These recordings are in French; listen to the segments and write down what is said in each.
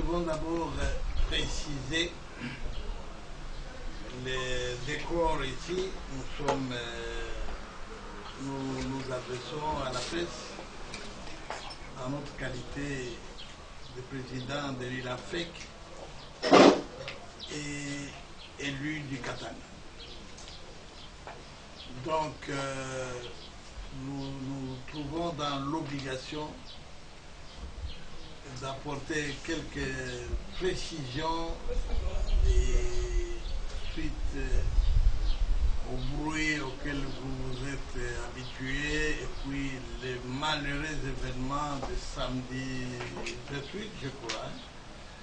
devons d'abord préciser les décors ici. Nous nous adressons à la presse en notre qualité de président de l'INAFEC et élu du Katanga. Donc, nous nous trouvons dans l'obligation d'apporter quelques précisions et suite au bruit auquel vous vous êtes habitués et puis les malheureux événements de samedi 28, je crois,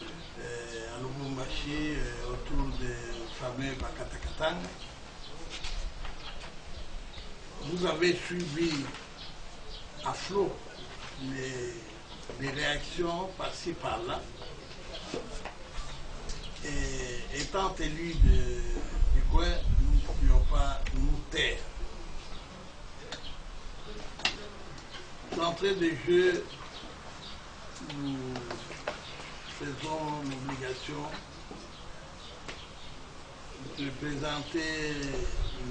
à Lubumbashi, autour des fameux Bakatakatang. Vous avez suivi à flot les réactions par-ci par-là. Et étant élus du coin, nous ne pouvions pas nous taire. D'entrée de jeu, nous faisons l'obligation de présenter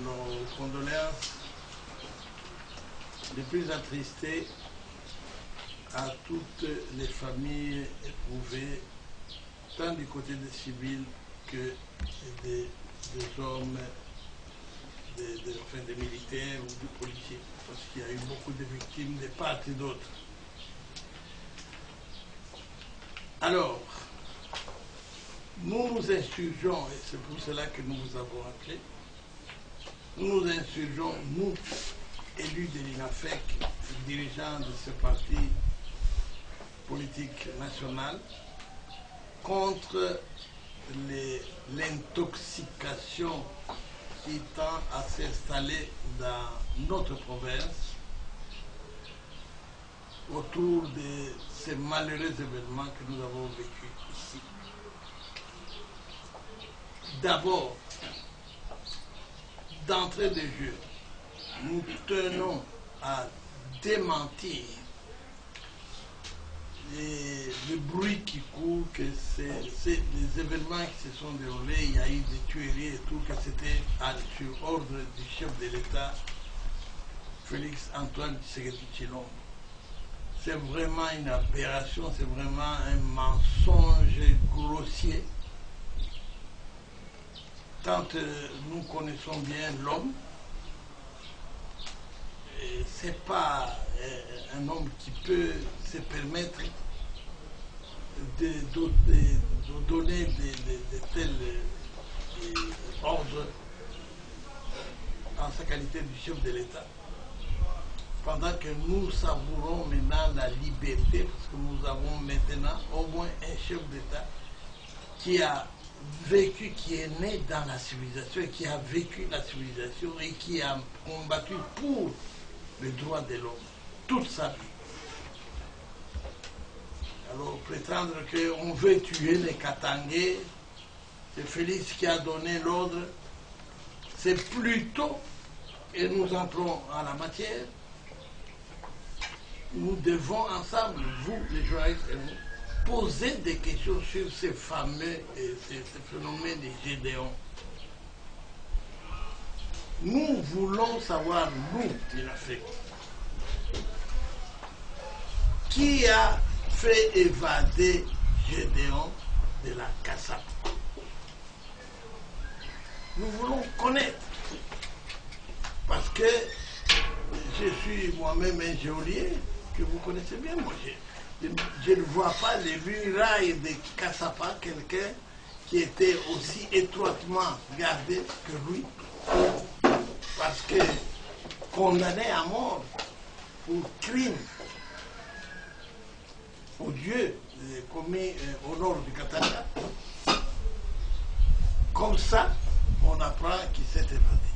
nos condoléances les plus attristées à toutes les familles éprouvées, tant du côté des civils que des hommes, des militaires ou des policiers, parce qu'il y a eu beaucoup de victimes de part et d'autre. Alors, nous nous insurgeons, et c'est pour cela que nous vous avons appelé, nous nous insurgeons, nous, élus de l'INAFEC, dirigeants de ce parti politique national, contre l'intoxication qui tend à s'installer dans notre province autour de ces malheureux événements que nous avons vécus ici. D'abord, d'entrée de jeu, nous tenons à démentir le bruit qui court, que c'est les événements qui se sont déroulés, il y a eu des tueries et tout, que c'était sur ordre du chef de l'État, Félix Antoine Tshisekedi Tshilombo. C'est vraiment une aberration, c'est vraiment un mensonge grossier. Quand nous connaissons bien l'homme, c'est pas un homme qui peut se permettre de donner de tels ordres en sa qualité de chef de l'État, pendant que nous savourons maintenant la liberté, parce que nous avons maintenant au moins un chef d'État qui a vécu, qui est né dans la civilisation, qui a vécu la civilisation et qui a combattu pour les droits de l'homme toute sa vie. Alors prétendre qu'on veut tuer les Katangais, c'est Félix qui a donné l'ordre, c'est plutôt, et nous entrons en la matière, nous devons ensemble, vous les journalistes et nous, poser des questions sur ces fameux ces phénomènes de Gédéon. Nous voulons savoir, nous, l'Afrique, qui a fait évader Gédéon de la Cassap. Nous voulons connaître, parce que je suis moi-même un geôlier, que vous connaissez bien, moi. Je ne vois pas les murailles de Cassapa, quelqu'un qui était aussi étroitement gardé que lui, parce que condamné à mort pour crime odieux commis au nord du Katanga. Comme ça, on apprend qu'il s'est évadé.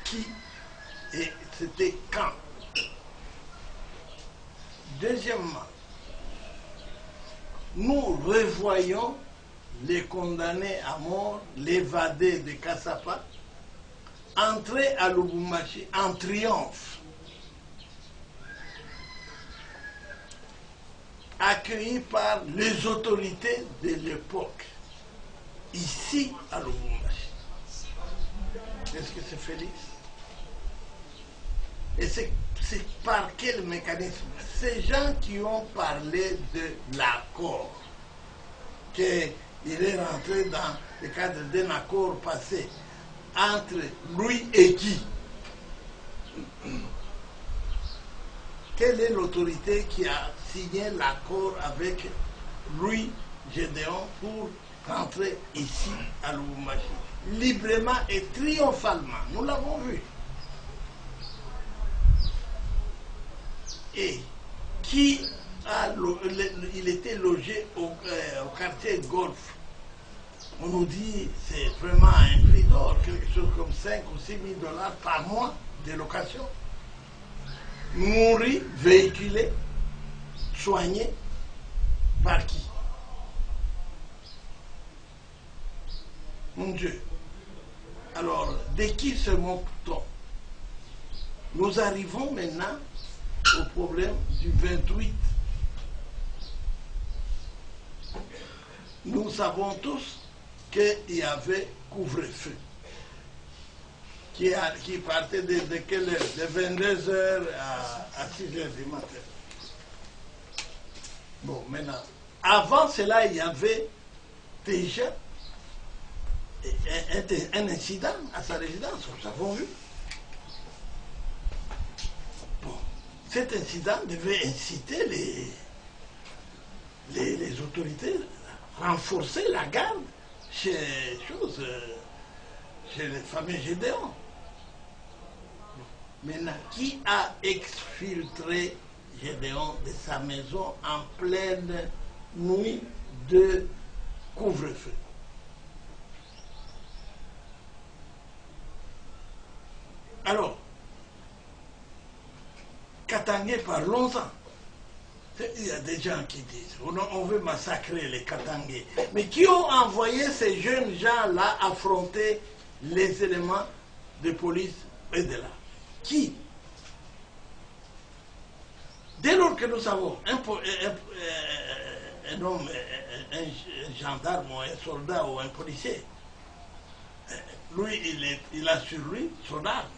Qui et c'était quand? Deuxièmement, nous revoyons les condamnés à mort, l'évadé de Cassapa, entrer à Lubumbashi en triomphe. accueilli par les autorités de l'époque, ici à Lubumbashi. Est-ce que c'est Félix? Et c'est par quel mécanisme? Ces gens qui ont parlé de l'accord, qu'il est rentré dans le cadre d'un accord passé entre lui et qui? Quelle est l'autorité qui a signé l'accord avec Louis Gédéon pour rentrer ici à Lubumbashi? Librement et triomphalement, nous l'avons vu. Et qui il était logé au quartier Golf. On nous dit c'est vraiment un prix d'or, quelque chose comme 5 ou 6 000 $ par mois de location. Nourri, véhiculé, soigné, par qui? Mon Dieu. Alors, de qui se moque-t-on? Nous arrivons maintenant au problème du 28. Nous savons tous qu'il y avait couvre-feu qui partait de quelle heure? De 22h à 6h du matin. Bon, maintenant, avant cela, il y avait déjà un incident à sa résidence, nous avons vu. Bon, cet incident devait inciter les autorités à renforcer la garde chez les fameux Gédéons. Maintenant, qui a exfiltré Gédéon de sa maison en pleine nuit de couvre-feu? Alors, Katangé, parlons-en. Il y a des gens qui disent on veut massacrer les Katangés. Mais qui ont envoyé ces jeunes gens-là affronter les éléments de police et de l'armée? Qui? Dès lors que nous savons un homme, un gendarme ou un soldat ou un policier, lui, il a sur lui son arme.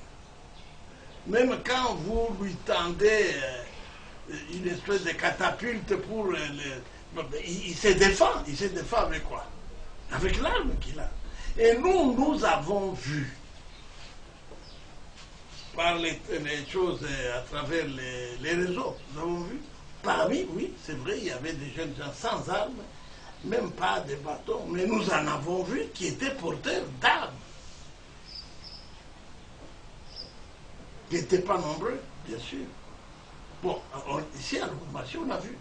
Même quand vous lui tendez une espèce de catapulte pour il se défend. Il se défend avec quoi? Avec l'arme qu'il a. Et nous avons vu par les choses à travers les réseaux, nous avons vu. Parmi, oui, c'est vrai, il y avait des jeunes gens sans armes, même pas de bâtons, mais nous en avons vu qui étaient porteurs d'armes. Qui n'étaient pas nombreux, bien sûr. Bon, ici à Lubumbashi, on a vu.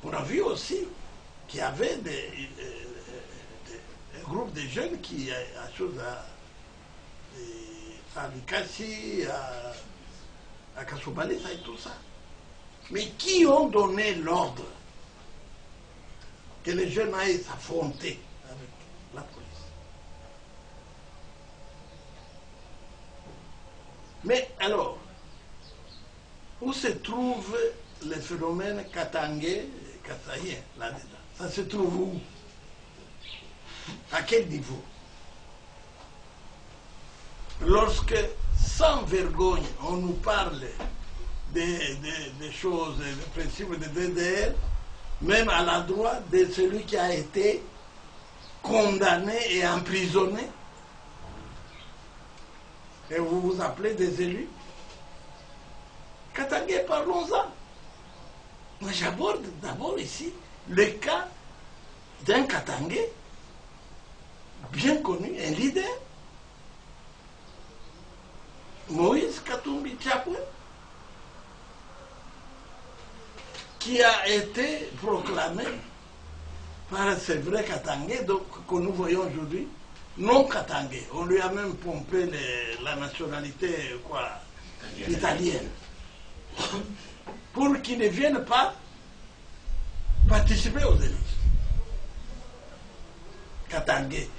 On a vu aussi qu'il y avait un groupe de jeunes qui a chose à Likasi, à Kassobalisa et tout ça. Mais qui ont donné l'ordre que les jeunes aillent s'affronter avec la police? Mais alors, où se trouve le phénomène katangé, katayen, là-dedans? Ça se trouve où? À quel niveau? Lorsque, sans vergogne, on nous parle des choses, des principes de DDR, même à l'endroit de celui qui a été condamné et emprisonné, et vous vous appelez des élus? Katangé, parlons-en. Moi, j'aborde d'abord ici le cas d'un Katangé bien connu, un leader, Moïse Katumbi Tchapoué, qui a été proclamé par ce vrai Katangé que nous voyons aujourd'hui, non Katangé. On lui a même pompé la nationalité italienne. Pour qu'il ne vienne pas participer aux élections. Katangé.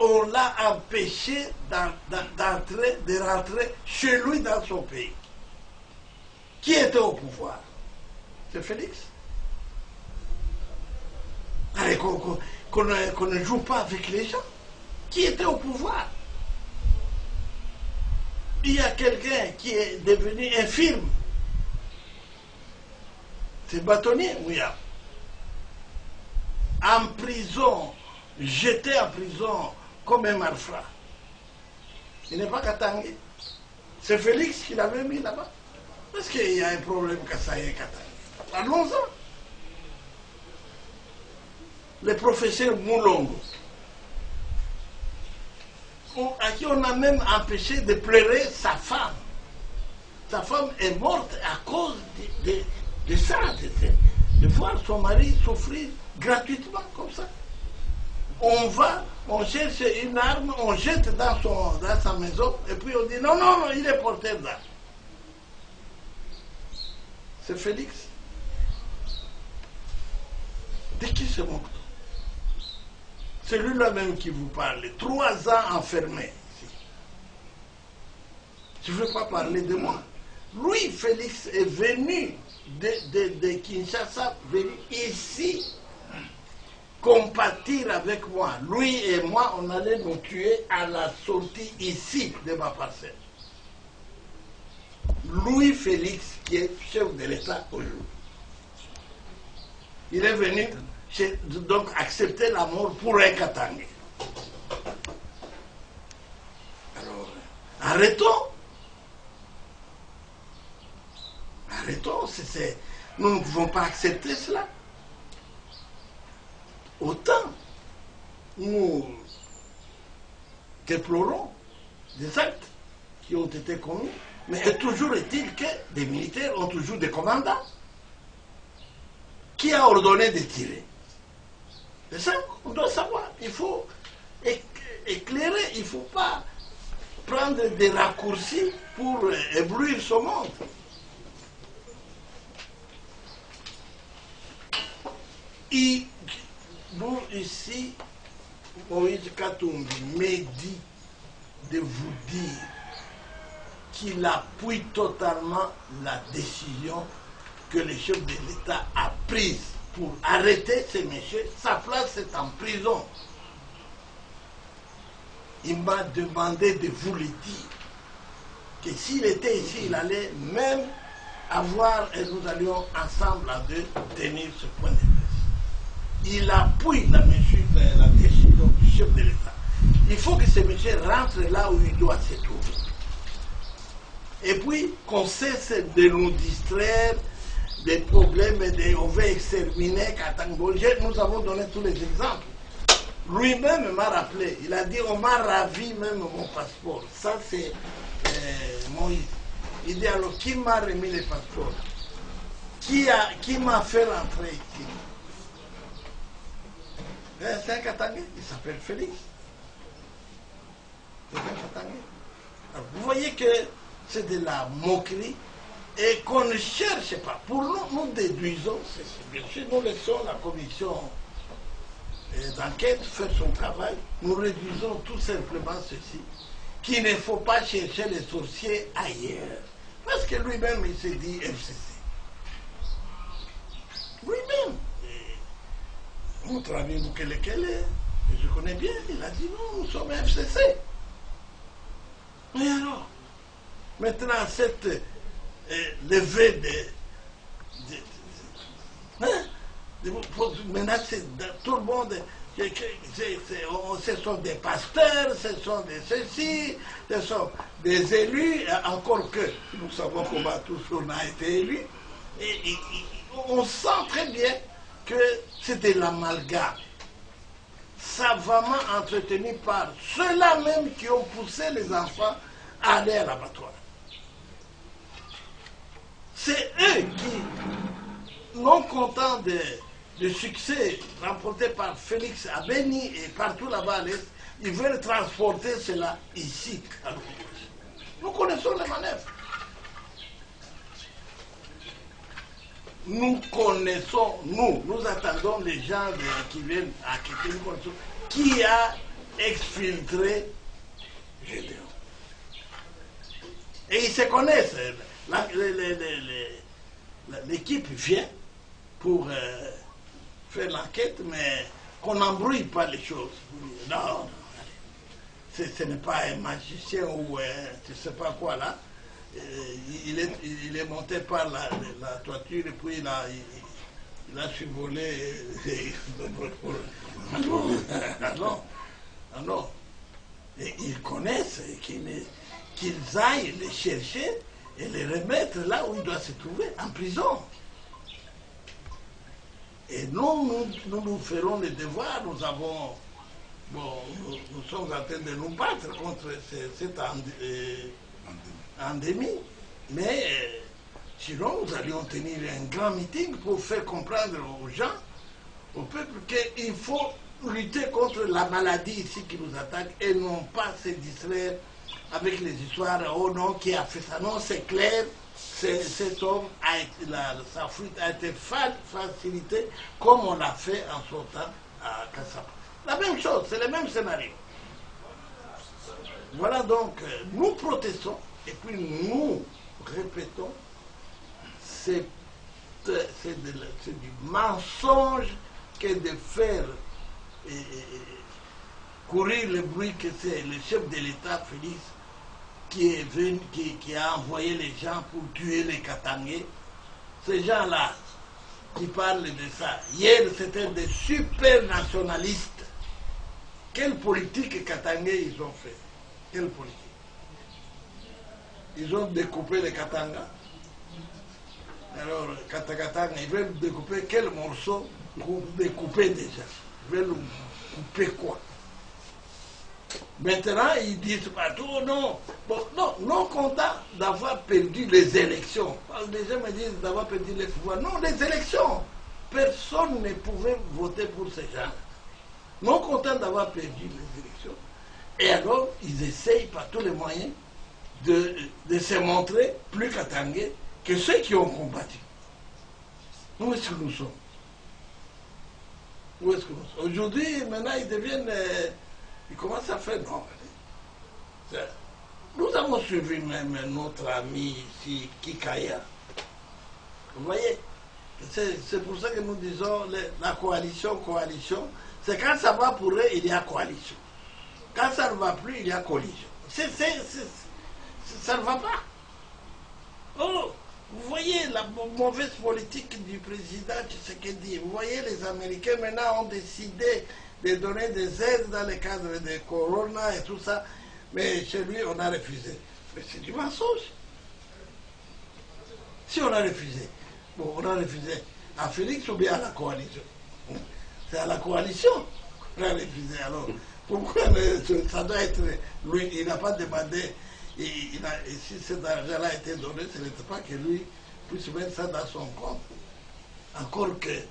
On l'a empêché de rentrer chez lui dans son pays. Qui était au pouvoir? C'est Félix. Allez, qu'on ne joue pas avec les gens qui étaient au pouvoir. Il y a quelqu'un qui est devenu infirme. C'est bâtonnier, Mouya. En prison, jeté en prison comme un malfrat. Il n'est pas Katangé. C'est Félix qui l'avait mis là-bas. Parce qu'il y a un problème Kassaye Katangé. Parlons-en. Le professeur Moulongo, à qui on a même empêché de pleurer sa femme. Sa femme est morte à cause de ça, de voir son mari souffrir gratuitement comme ça. On va, on cherche une arme, on jette dans sa maison, et puis on dit non, non, non, il est porteur d'armes. C'est Félix. De qui se moque-t-on? C'est lui-là même qui vous parle. 3 ans enfermé ici. Je ne veux pas parler de moi. Lui, Félix, est venu de Kinshasa, venu ici, compatir avec moi. Lui et moi, on allait nous tuer à la sortie ici de ma parcelle. Louis Félix, qui est chef de l'État aujourd'hui. Il est venu donc accepter la mort pour un Katangé. Alors, arrêtons. Arrêtons, nous ne pouvons pas accepter cela. Autant nous déplorons des actes qui ont été commis, mais toujours est-il que des militaires ont toujours des commandants. Qui a ordonné de tirer? C'est ça qu'on doit savoir. Il faut éclairer, il ne faut pas prendre des raccourcis pour éblouir ce monde. Nous, ici, Moïse Katumbi me dit de vous dire qu'il appuie totalement la décision que le chef de l'État a prise pour arrêter ces messieurs. Sa place est en prison. Il m'a demandé de vous le dire, que s'il était ici, il allait même avoir, et nous allions ensemble à deux tenir ce point de vue. Il appuie la décision du chef de l'État. Il faut que ce monsieur rentre là où il doit se trouver. Et puis, qu'on cesse de nous distraire des problèmes, on veut exterminer Katangbolger. Nous avons donné tous les exemples. Lui-même m'a rappelé, il a dit, on m'a ravi même mon passeport. Ça, c'est Moïse. Il dit, alors, qui m'a remis les passeports? Qui m'a fait rentrer ici? C'est un Katangé, il s'appelle Félix. C'est un Katangé. Alors, vous voyez que c'est de la moquerie et qu'on ne cherche pas. Pour nous, nous déduisons, bien sûr, nous laissons la commission d'enquête faire son travail. Nous réduisons tout simplement ceci, qu'il ne faut pas chercher les sorciers ailleurs. Parce que lui-même, il s'est dit FCC. Lui-même. Notre ami Boukele, je connais bien, il a dit non, nous sommes FCC. Mais alors, maintenant, cette levée maintenant, tout le monde, ce sont des pasteurs, ce sont des ceci, ce sont des élus, encore que nous savons comment tous on a été élus, et on sent très bien que c'est de l'amalgame, savamment entretenu par ceux-là même qui ont poussé les enfants à aller à l'abattoir. C'est eux qui, non contents du succès remporté par Félix à Beni et partout là-bas à l'Est, ils veulent transporter cela ici. Nous connaissons les manœuvres. Nous connaissons, nous attendons les gens qui viennent à quitter, nous connaissons qui a exfiltré Gédéon. Et ils se connaissent. L'équipe vient pour faire l'enquête, mais qu'on n'embrouille pas les choses. Non, non, ce n'est pas un magicien ou je ne sais pas quoi là. Il est monté par la toiture et puis il a survolé. Alors, et ils connaissent qu'ils aillent les chercher et les remettre là où ils doivent se trouver, en prison. Et nous ferons les devoirs, nous sommes en train de nous battre contre cette endémie. Mais sinon, nous allions tenir un grand meeting pour faire comprendre aux gens, au peuple, qu'il faut lutter contre la maladie ici qui nous attaque et non pas se distraire avec les histoires. Oh non, qui a fait ça? Non, c'est clair. Cet homme, sa fuite a été facilitée comme on l'a fait en son temps à Kassapa. La même chose, c'est le même scénario. Voilà donc, nous protestons et puis nous répétons, c'est du mensonge que de faire courir le bruit que c'est le chef de l'État, Félix, qui est venu, qui a envoyé les gens pour tuer les Katangais. Ces gens-là qui parlent de ça, hier c'était des super nationalistes. Quelle politique Katangais ils ont fait? Quelle politique? Ils ont découpé les Katanga. Alors, Katanga, ils veulent découper quel morceau pour découper déjà? Ils veulent couper quoi? Maintenant, ils disent partout, non, bon, non content d'avoir perdu les élections. Les gens me disent d'avoir perdu les pouvoirs. Non, les élections. Personne ne pouvait voter pour ces gens. Non content d'avoir perdu les élections. Et alors, ils essayent par tous les moyens de se montrer plus katangais que ceux qui ont combattu. Où est-ce que nous sommes? Où est-ce que nous sommes? Aujourd'hui, maintenant, ils deviennent... ils commencent à faire... Non, nous avons suivi même notre ami ici, Kikaya. Vous voyez? C'est pour ça que nous disons la coalition, c'est quand ça va pour eux, il y a coalition. Quand ça ne va plus, il y a collision. Ça ne va pas. Oh, vous voyez la mauvaise politique du président Tshisekedi. Vous voyez, les Américains maintenant ont décidé de donner des aides dans le cadre de Corona et tout ça. Mais chez lui, on a refusé. Mais c'est du mensonge. Si on a refusé, bon, on a refusé à Félix ou bien à la coalition? C'est à la coalition qu'on a refusé. Alors, pourquoi ça doit être lui? Il n'a pas demandé. Et si cet argent-là a été donné, ce n'était pas que lui puisse mettre ça dans son compte. Encore que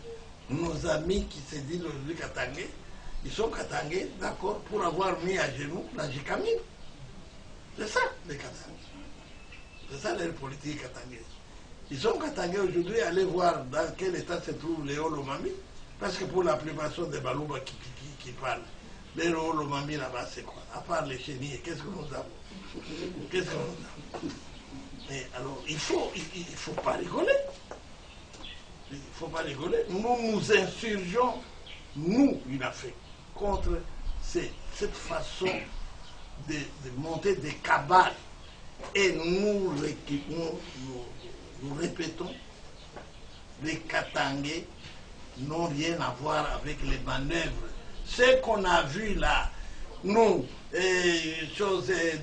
nos amis qui se disent aujourd'hui Katangais, ils sont Katangais, d'accord, pour avoir mis à genoux la Jikamine. C'est ça, les Katangais. C'est ça, leur politique katangais. Ils sont Katangais aujourd'hui, allez voir dans quel état se trouve Léo Lomami, parce que pour la plupart sont des Balouba qui parlent. Léo Lomami là-bas, c'est quoi? À part les chenilles, qu'est-ce que nous avons? Qu'est-ce que nous avons? Mais alors, il faut pas rigoler. Il ne faut pas rigoler. Nous nous insurgeons, nous, une Afrique, contre cette façon de monter des cabales. Et nous répétons, les Katangais n'ont rien à voir avec les manœuvres. Ce qu'on a vu là, nous,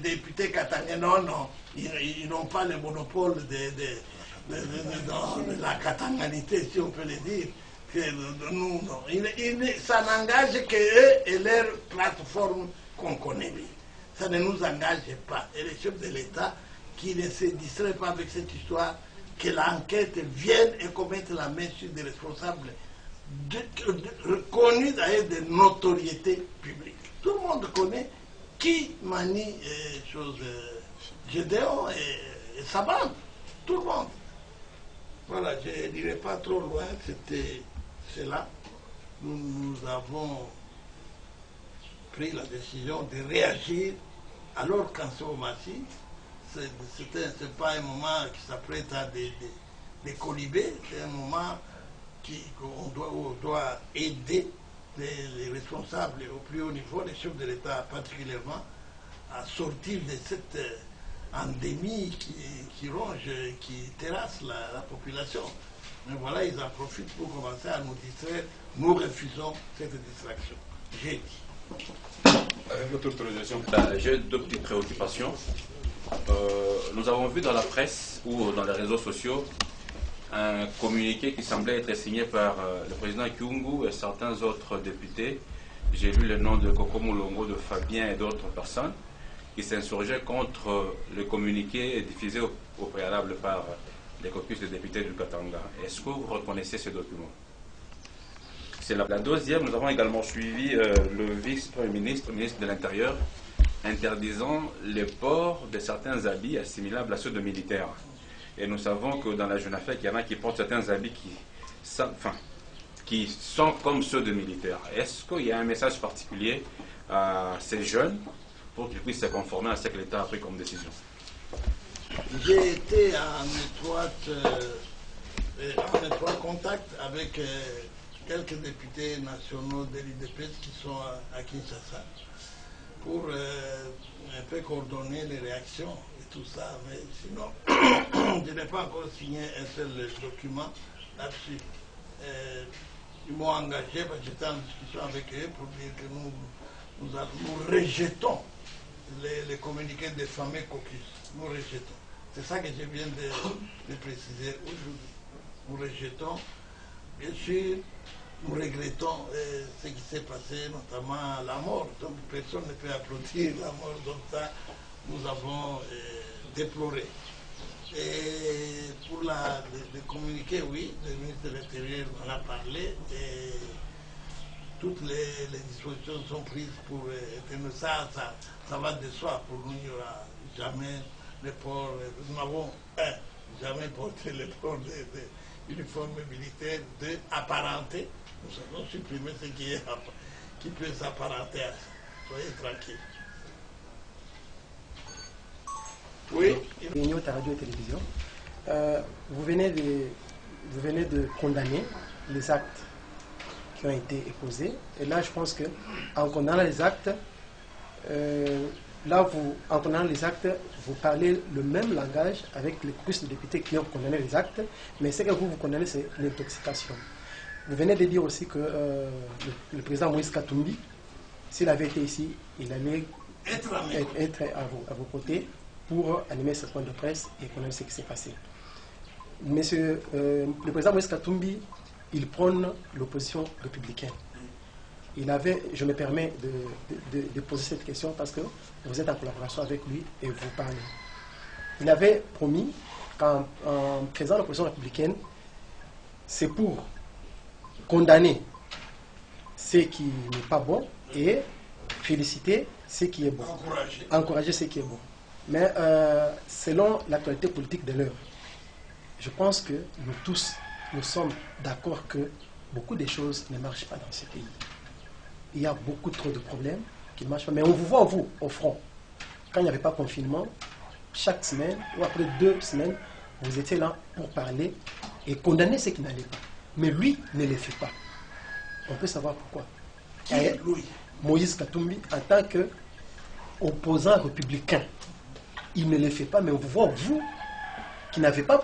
députés katangais, non, ils n'ont pas le monopole de la katanganité, si on peut le dire. Que nous, non. Ça n'engage qu'eux et leur plateforme qu'on connaît bien. Ça ne nous engage pas. Et les chefs de l'État qui ne se distraient pas avec cette histoire, que l'enquête vienne et commette la main sur des responsables reconnus d'ailleurs de notoriété publique. Tout le monde connaît qui manie Gédéon et sa bande. Tout le monde. Voilà, je n'irai pas trop loin, c'était cela. Nous avons pris la décision de réagir alors qu'en ce moment-ci, c'est pas un moment qui s'apprête à des colibés, c'est un moment qu'on doit aider les responsables au plus haut niveau, les chefs de l'État particulièrement, à sortir de cette endémie qui ronge, qui terrasse la population. Mais voilà, ils en profitent pour commencer à nous distraire. Nous refusons cette distraction. J'ai dit. Avec votre autorisation. J'ai deux petites préoccupations. Nous avons vu dans la presse ou dans les réseaux sociaux un communiqué qui semblait être signé par le président Kyungu et certains autres députés. J'ai vu le nom de Koko Moulongo, de Fabien et d'autres personnes qui s'insurgeaient contre le communiqué diffusé au préalable par les caucus de députés du Katanga. Est-ce que vous reconnaissez ce document? C'est la deuxième. Nous avons également suivi le vice-premier ministre, ministre de l'Intérieur, interdisant le port de certains habits assimilables à ceux de militaires. Et nous savons que dans la jeune affaire, il y en a qui portent certains habits qui sont comme ceux de militaires. Est-ce qu'il y a un message particulier à ces jeunes pour qu'ils puissent se conformer à ce que l'État a pris comme décision? J'ai été en étroit contact avec quelques députés nationaux de l'UDPS qui sont à Kinshasa pour un peu coordonner les réactions et tout ça. Mais sinon, je n'ai pas encore signé un seul document là-dessus. Ils m'ont engagé, parce que j'étais en discussion avec eux pour dire que nous rejetons les communiqués des fameux caucus. Nous rejetons. C'est ça que je viens de préciser aujourd'hui. Nous rejetons, bien sûr, nous regrettons ce qui s'est passé, notamment la mort. Donc personne ne peut applaudir la mort, donc ça, nous avons déploré. Et pour le communiqué, oui, le ministre de l'Intérieur en a parlé, et toutes les dispositions sont prises pour éteindre ça, ça va de soi. Pour nous, il n'y aura jamais le port, nous n'avons jamais porté le port d'uniformes militaires apparentés. Nous allons supprimer ce qui peut s'apparenter à ça. Soyez tranquilles. Oui. Radio et télévision. Vous venez de condamner les actes qui ont été posés. Et là, je pense qu'en condamnant les actes, en condamnant les actes, vous parlez le même langage avec les caucus de députés qui ont condamné les actes, mais ce que vous condamnez, c'est l'intoxication. Vous venez de dire aussi que le président Moïse Katumbi, s'il avait été ici, il allait être à vos côtés pour animer ce point de presse et connaître ce qui s'est passé. Monsieur, le président Moïse Katumbi, il prône l'opposition républicaine. Je me permets de poser cette question parce que vous êtes en collaboration avec lui et vous parlez. Il avait promis qu'en présent l'opposition républicaine, c'est pour condamner ce qui n'est pas bon et féliciter ce qui est bon. Encourager ce qui est bon. Mais selon l'actualité politique de l'heure, je pense que nous tous, nous sommes d'accord que beaucoup de choses ne marchent pas dans ce pays. Il y a beaucoup trop de problèmes qui ne marchent pas. Mais on vous voit, vous, au front. Quand il n'y avait pas confinement, chaque semaine ou après 2 semaines, vous étiez là pour parler et condamner ce qui n'allait pas. Mais lui ne le fait pas. On peut savoir pourquoi. Qui est lui? Moïse Katumbi, en tant qu'opposant républicain, il ne le fait pas, mais on vous voit, vous, qui n'avez pas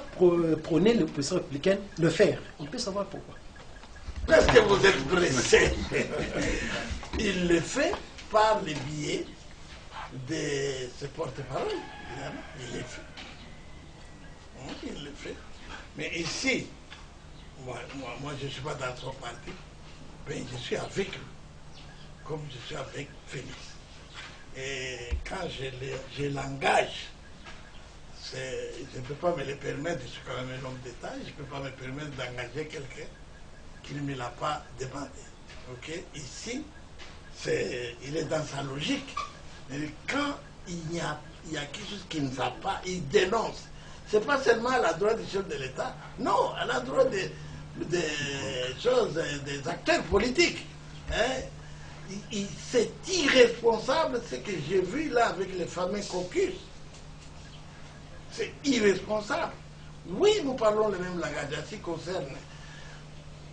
prôné l'opposition républicaine, le faire. On peut savoir pourquoi. Parce que vous êtes pressé. Il le fait par le biais de ses porte-parole. Il le fait. Il le fait. Mais ici, moi je ne suis pas dans son parti, mais je suis avec lui, comme je suis avec Félix. Et quand je l'engage, je ne peux pas me le permettre, je suis quand même un homme d'État, je ne peux pas me permettre d'engager quelqu'un qui ne me l'a pas demandé. Okay? Ici, il est dans sa logique. Mais quand il y a quelque chose qui ne va pas, il dénonce. Ce n'est pas seulement à l'endroit du chef de l'État, non, à l'endroit des acteurs politiques. Hein? C'est irresponsable ce que j'ai vu là avec les fameux caucus. C'est irresponsable. Oui, nous parlons le même langage, en ce qui concerne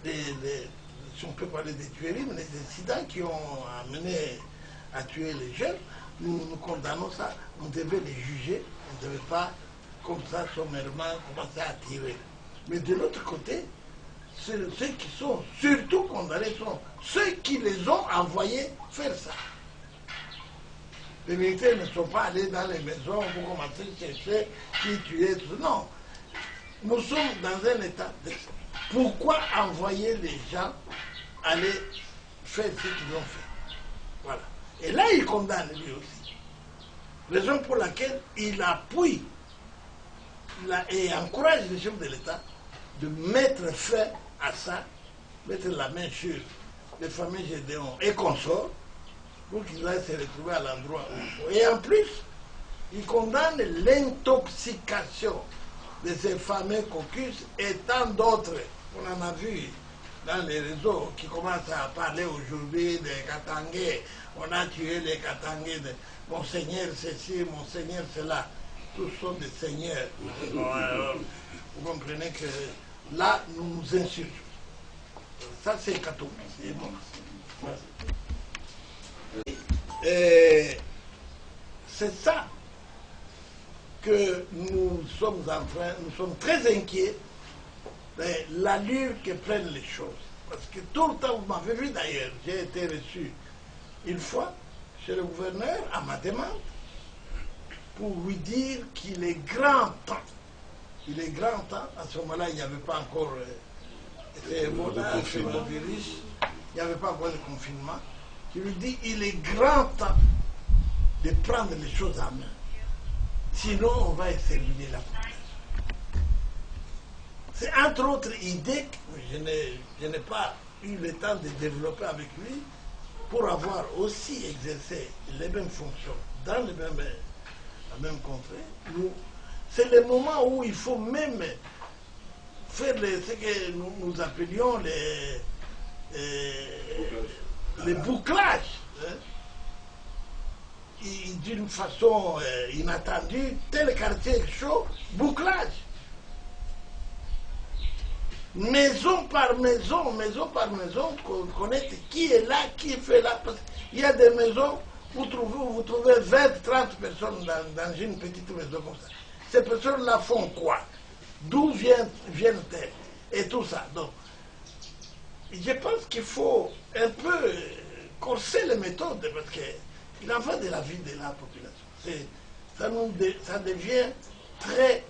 si on peut parler des tueries, mais les incidents qui ont amené à tuer les jeunes, nous condamnons ça. On devait les juger, on ne devait pas, comme ça, sommairement, commencer à tirer. Mais de l'autre côté, ceux qui sont surtout condamnés sont ceux qui les ont envoyés faire ça. Les militaires ne sont pas allés dans les maisons pour commencer à chercher qui tuait, tout. Non. Nous sommes dans un état de... Pourquoi envoyer les gens aller faire ce qu'ils ont fait? Voilà. Et là, il condamne lui aussi. Raison pour laquelle il appuie et encourage les chefs de l'État de mettre fin à ça, mettre la main sur les familles Gédéon et consorts pour qu'ils aillent se retrouver à l'endroit où. Et en plus, il condamne l'intoxication de ces fameux caucus et tant d'autres. On en a vu dans les réseaux qui commencent à parler aujourd'hui des Katangais. On a tué les Katangais de Monseigneur ceci, Monseigneur cela. Tous sont des seigneurs. Vous comprenez que là, nous nous insultons. Ça, c'est catholique. C'est bon. C'est ça que nous sommes très inquiets de l'allure que prennent les choses. Parce que tout le temps, vous m'avez vu d'ailleurs, j'ai été reçu une fois chez le gouverneur à ma demande pour lui dire qu'il est grand temps. Il est grand temps, à ce moment-là, il n'y avait pas encore virus, il n'y avait pas encore de confinement. Je lui dis, il est grand temps de prendre les choses en main. Sinon, on va exterminer la population. C'est entre autres idées que je n'ai pas eu le temps de développer avec lui pour avoir aussi exercé les mêmes fonctions dans la même contrée. C'est le moment où il faut même faire ce que nous appelions les bouclages. Hein? D'une façon inattendue, tel quartier chaud, bouclage. Maison par maison, connaître qui est là, qui fait là. Parce qu'il y a des maisons où vous trouvez 20, 30 personnes dans une petite maison comme ça. Ces personnes-là font quoi? D'où viennent-elles? Et tout ça. Donc, je pense qu'il faut un peu corser les méthodes parce qu'il en va de la vie de la population. Ça devient très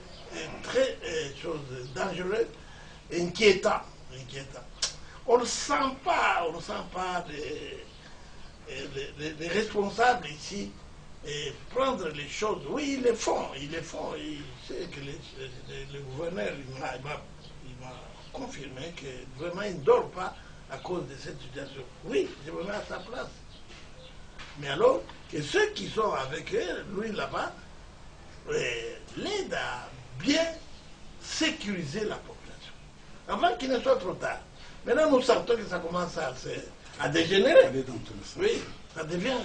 dangereux, inquiétant. On ne sent pas les responsables ici et prendre les choses. Oui, ils le font. Il sait que le gouverneur il m'a confirmé que vraiment il ne dort pas à cause de cette situation. Oui, je me mets à sa place. Mais alors, que ceux qui sont avec lui là-bas l'aident à bien sécuriser la population. Avant qu'il ne soit trop tard. Maintenant, nous sentons que ça commence à dégénérer. Oui, ça devient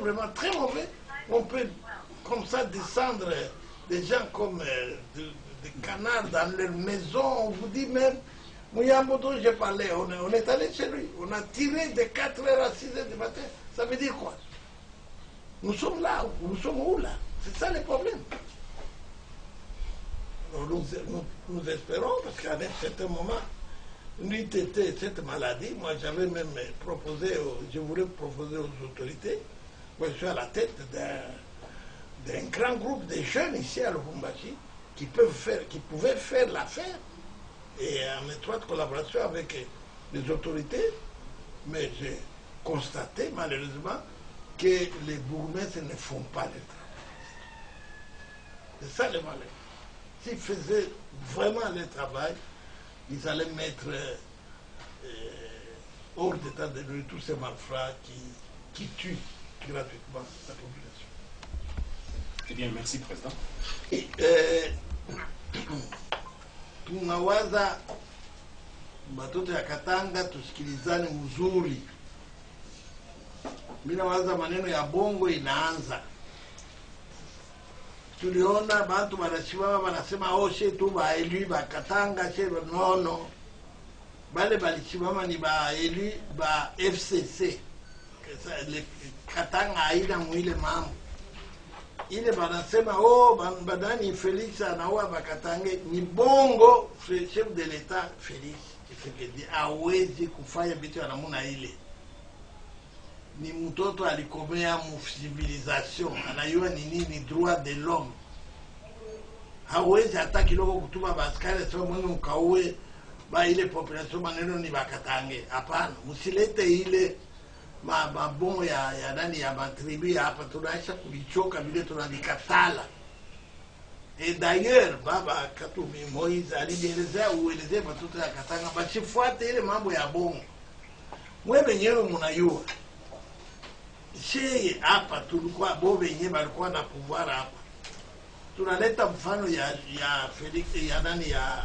vraiment très mauvais. On peut comme ça descendre des gens comme des canards dans leur maison. On vous dit même, Mouyambodo, j'ai parlé, on est allé chez lui. On a tiré de 4h à 6h du matin. Ça veut dire quoi? Nous sommes là, nous sommes où là? C'est ça le problème. Nous espérons, parce qu'à un certain moment, n'eût été cette maladie, moi j'avais même proposé, je voulais proposer aux autorités, moi je suis à la tête d'un grand groupe de jeunes ici à Lubumbashi qui pouvaient faire l'affaire et en étroite collaboration avec les autorités, mais j'ai constaté malheureusement que les bourgmestres ne font pas le travail. C'est ça le malheur. S'ils faisaient vraiment le travail, ils allaient mettre hors d'état de nuire tous ces malfrats qui tuent gratuitement la population. Eh bien, merci, Président. Tunawaza batoto ya Katanga tusikilizane mzuri. Mimi nawaza maneno ya bongo inaanza. Tuliona bantu wanashimama wanasema oshe tu baelui bakatanga che nono. bale balichimama ni ba élu ba FCC le Katanga haina mwile mambo ile banasema badani Felix anaoa Bakatange ni bongo. Chef de l'État Felix Tshisekedi hawezi kufanya vitu namna ile. Ni mtoto alikomea mu civilisation, anayua ni nini droit de l'homme. Hawezi hata kidogo kutuma baskari sio mwenye mkaue ba ile population maneno ni Bakatange. Hapana, msilete ile mabomu ya nani ya matribi hapa, tunaisha kulichoka vile tunalikatala. Et d'ailleurs baba Katumbi Moise alielezea uelezee watoto ya Katanga basifuate ile mambo ya bomu. Mwe wenyewe mnayua sheye hapa tulikuwa bobe yenyewe balikuwa na pouvoir hapa. Tunaleta mfano ya Felix ya nani ya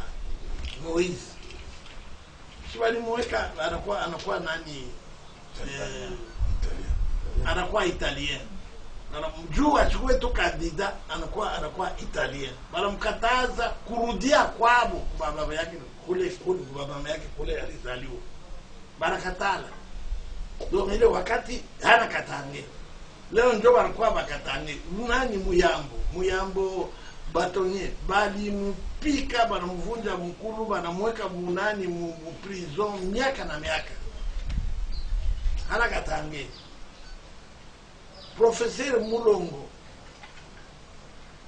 Moise. Shibali mweka anakuwa nani anakuwa Italien. Juu achukue tu kandida anakuwa Italien. Bala mkataza kurudia kwabo kwa baba yake kule alizaliwa. Barakatala. Donc ile wakati hana Katange. Leo ndio wanakuwa Bakatange. Nani Muyambo batonye bali mpika banamvunja mkulu banamweka munani mu prison miaka na miaka. Hana Katange. Professeur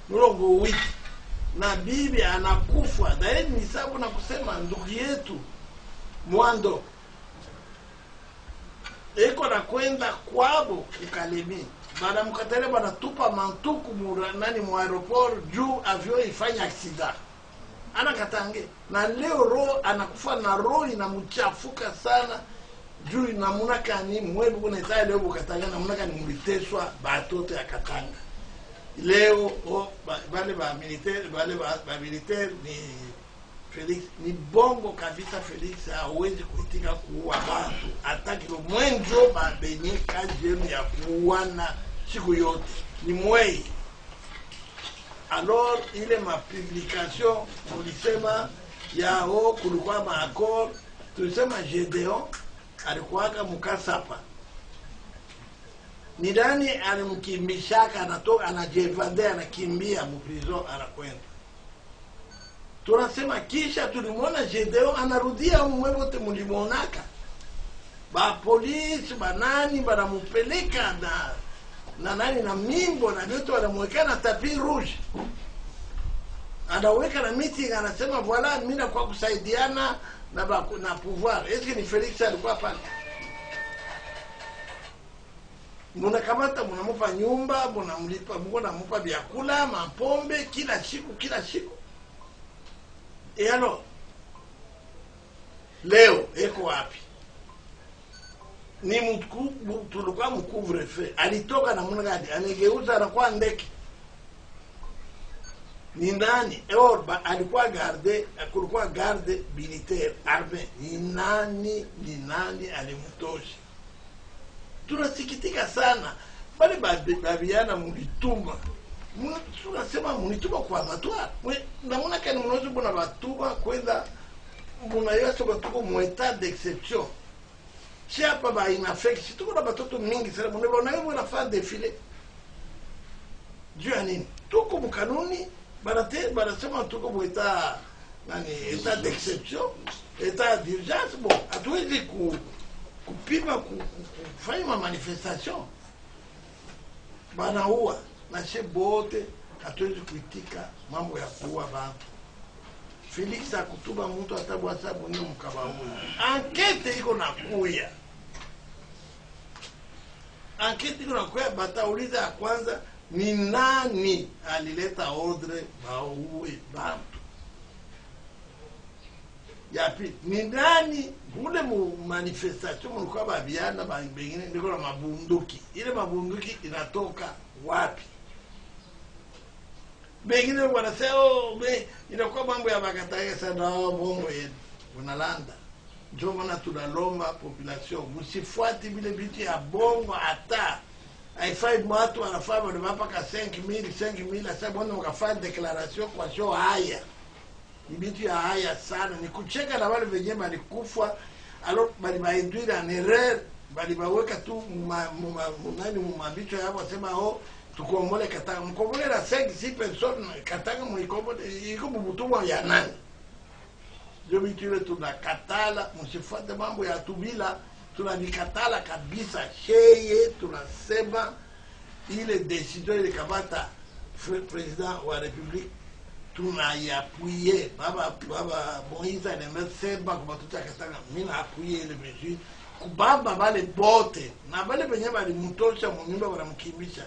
Mulongo wiki na bibi anakufa daeni ni sababu na kusema ndugu yetu Mwando eko na kwenda kwabo kukalemi bana mkatele bana tupa mantuku nani mu aeroport juu avion ifanya accident. Ana Katange na leo roho anakufa na roho inamchafuka sana juu namuna kani mwebu kuna italia leo Katanga namuna kani muliteswa batoto ya Katanga. Leo bale ba militaire ni Felix ni bongo kabisa. Felix hawezi kuitika kuua watu hata kilo mwenjo babenye kazi yenu ya kuuana siku yote ni mwei. Alors ile ma publication ulisema ya kulikuwa ma accord tulisema Gedeon alikuwaka mukasapa. Ni nani alimkimbishaka anatoka anajevande anakimbia mu prison anakwenda. Tunasema kisha tulimwona Gedeon anarudia mwevote mulimonaka. Ba polisi banani banamupeleka na nani na mimbo na vyote wanamweka na tapi rouge. Anaweka na meeting anasema voilà mimi na kwa kusaidiana na pouvoir. Est-ce que ni Felix alikuwa pale? Munakamata munamupa nyumba, munamupa vyakula, mapombe kila siku. Et alors leo eko wapi? Ni tulikuwa mcouvre-feu. Alitoka na muna gadi, anegeuza anakuwa ndeke. Ni nani? Alikuwa kulikuwa garde militaire arme. Ni nani alimtoshi? Tunasikitika sana. Bali babiana mulituma. Tunasema mulituma kwa abattoir. Namuna kani mnozo bona batuma kwenda munayoso batuko mu état d'exception. Si hapa ba inafeki tuko na batoto mingi sana mnaona wewe unafanya defile. Juu ya nini? Tuko mkanuni banasema tuko mu état état d'exception, état d'urgence. Bon, hatuwezi kupima kufanya manifestation. Banaua na shebote hatuwezi kuitika mambo ya kuua bantu. Felix akutuba mtu atabu asabu ni mkaba huyu. Enquête iko nakuya. Enquête iko nakuya, batauliza ya kwanza ni nani alileta ordre bauwe bantu. Ya pili ni nani ule manifestation mlikuwa babiana bengine ndiko na mabunduki. Ile mabunduki inatoka wapi? Bengine wanasema inakuwa mambo ya Bakatange sana bongo yetu. Unalanda. Ndio maana tunalomba population msifuati vile vitu ya bongo hata. Haifai watu wanafaa wanapaka 5000 sasa mbona mkafanya declaration kwa show haya. ni vitu ya haya sana, ni kucheka na wale wenye balikufa alo bali baindwira en erreur, bali baweka tu nani mumabicho yao wasema tukomole Katanga, mkomole la 5-6 personnes Katanga mwikomole iko bubutumwa ya nani? Ndio vitu ile tunakatala, msifuate mambo ya Tubila, tunavikatala kabisa. Sheye tunasema ile decision ile kamata president wa republique tunaiappuyer. Baba Moïse anasema kwa tuta Katanga, mimi naapuye ile mesure kubamba wale bote na wale wenye walimtosha mnyumba wanamkimbisha.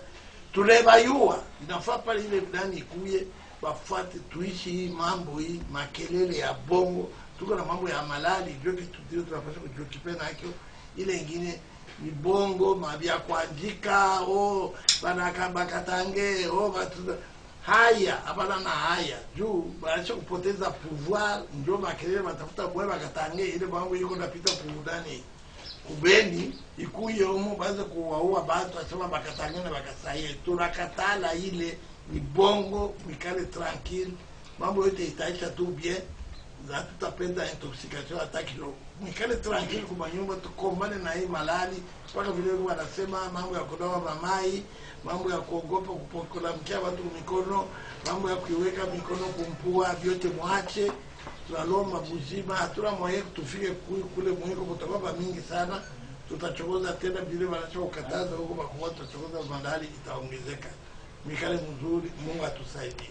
Tulebayua inafaa pale ile ndani ikuye bafuate tuishi hii mambo hii makelele ya bongo, tuko na mambo ya malali ndio kitu ndio tunapaswa kujikipena hicho. Ile nyingine ni bongo mabia kuandika banakamba Katange batu haya hapana na haya juu baacha kupoteza pouvoir, ndio makelele matafuta bwa Katange ile mambo iko napita kudani kubeni ikuye baza kuwaua batu asema Bakatange na Bakasaye. Tunakatala ile ni bongo, mikale tranquille, mambo yote itaisha tu bien, za tutapenda intoxication atakilo mikale tranquille kwa nyumba, tukombane na hii malali mpaka vile wanasema mambo ya kudawa mamai, mambo ya kuogopa kupokola mkia watu mikono, mambo ya kuiweka mikono kumpua, vyote mwache. Tunalomba buzima, hatuna moyo tufike kule mwiko kutababa mingi sana, tutachokoza tena vile wanachokataza huko bakubwa, tutachokoza bandari itaongezeka. Mikale mzuri, Mungu atusaidie.